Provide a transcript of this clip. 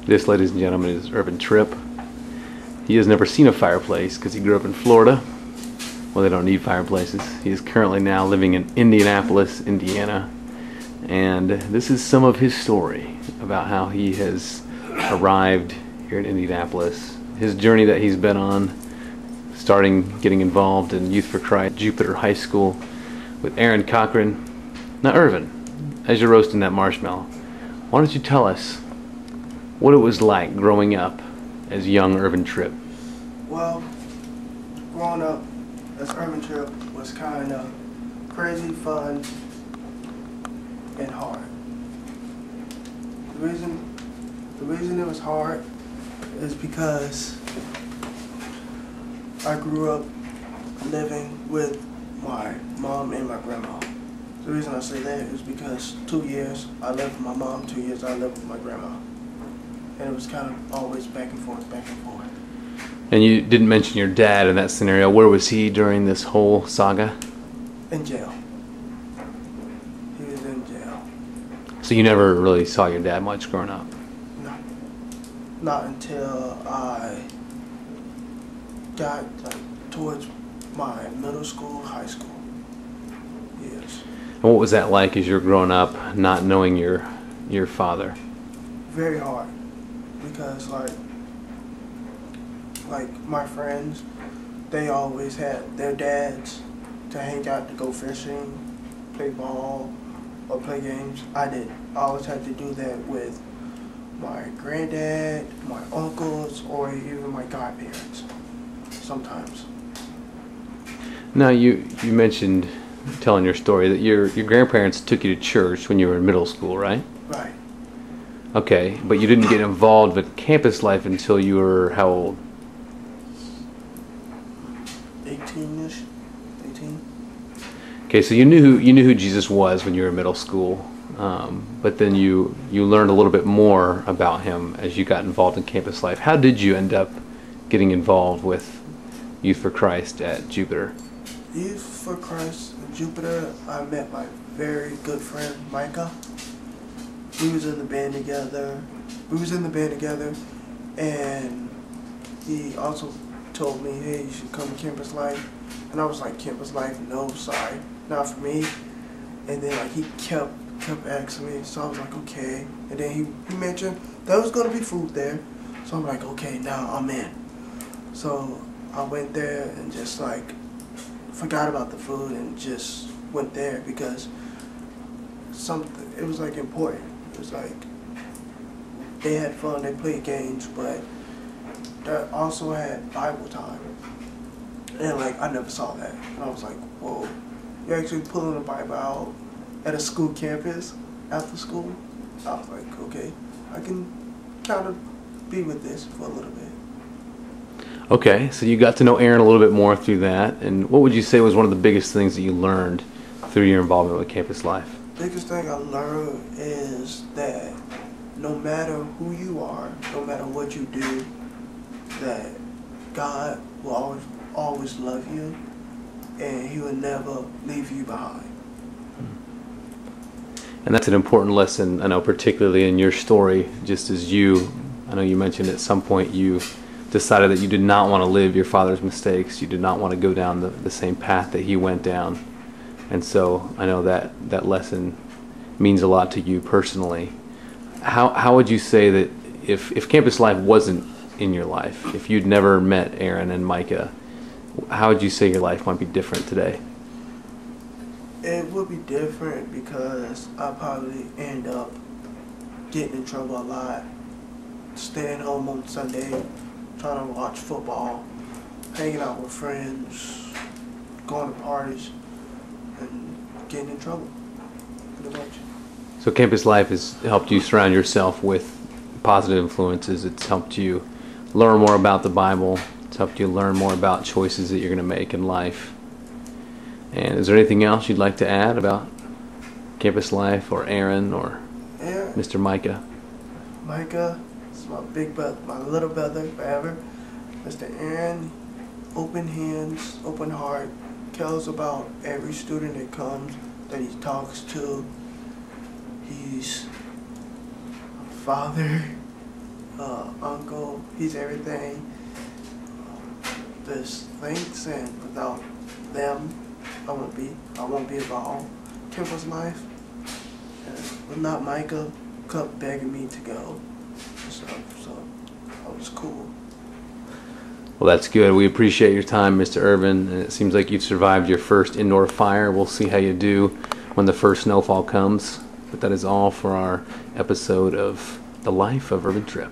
This, ladies and gentlemen, is Irvin Tripp. He has never seen a fireplace because he grew up in Florida. Well, they don't need fireplaces. He is currently now living in Indianapolis, Indiana. And this is some of his story about how he has arrived here in Indianapolis. His journey that he's been on, starting getting involved in Youth for Christ, Jupiter High School with Aaron Cochran. Now, Irvin, as you're roasting that marshmallow, why don't you tell us what it was like growing up as young Irvin Tripp? Well, growing up as Irvin Tripp was kind of crazy, fun, and hard. The reason it was hard is because I grew up living with my mom and my grandma. The reason I say that is because 2 years I lived with my mom, 2 years I lived with my grandma. And it was kind of always back and forth, back and forth. And you didn't mention your dad in that scenario. Where was he during this whole saga? In jail. He was in jail. So you never really saw your dad much growing up? No. Not until I got towards my middle school, high school years. And what was that like as you're growing up, not knowing your father? Very hard. Because like my friends, they always had their dads to hang out, to go fishing, play ball, or play games. I didn't. I always had to do that with my granddad, my uncles, or even my godparents sometimes. Now, you mentioned, telling your story, that your grandparents took you to church when you were in middle school, right? Right. Okay, but you didn't get involved with campus life until you were how old? 18-ish. 18. Okay, so you knew who Jesus was when you were in middle school, but then you learned a little bit more about him as you got involved in campus life. How did you end up getting involved with Youth for Christ at Jupiter? Youth for Christ at Jupiter, I met my very good friend Micah. We was in the band together. And he also told me, hey, you should come to campus life. And I was like, campus life? No, sorry, not for me. And then he kept asking me, so I was like, okay. And then he mentioned there was gonna be food there, so I'm like, okay, now I'm in. So I went there and just forgot about the food and just went there because it was important. It was they had fun, they played games, but they also had Bible time. And I never saw that. And I was like, whoa, you're actually pulling the Bible out at a school campus after school? I was like, okay, I can kind of be with this for a little bit. Okay, so you got to know Aaron a little bit more through that. And what would you say was one of the biggest things that you learned through your involvement with campus life? Biggest thing I learned is that no matter who you are, no matter what you do, that God will always love you and he will never leave you behind. And that's an important lesson, I know, particularly in your story, just as I know you mentioned at some point you decided that you did not want to live your father's mistakes. You did not want to go down the same path that he went down. And so I know that lesson means a lot to you personally. How would you say that if campus life wasn't in your life, if you'd never met Aaron and Micah, how would you say your life might be different today? It would be different because I probably end up getting in trouble a lot, staying home on Sunday, trying to watch football, hanging out with friends, going to parties, and getting in trouble. Pretty much. So campus life has helped you surround yourself with positive influences. It's helped you learn more about the Bible. It's helped you learn more about choices that you're going to make in life. And is there anything else you'd like to add about campus life or Aaron or Mr. Micah? Micah is my big brother, my little brother forever. Mr. Aaron, open hands, open heart, cares about every student that comes, that he talks to. He's a father, uncle. He's everything. There's things, and without them, I won't be involved. Campus life, but not Micah kept begging me to go and stuff, so that was cool. Well, that's good. We appreciate your time, Mr. Irvin. And it seems like you've survived your first indoor fire. We'll see how you do when the first snowfall comes. But that is all for our episode of The Life of Irvin Tripp.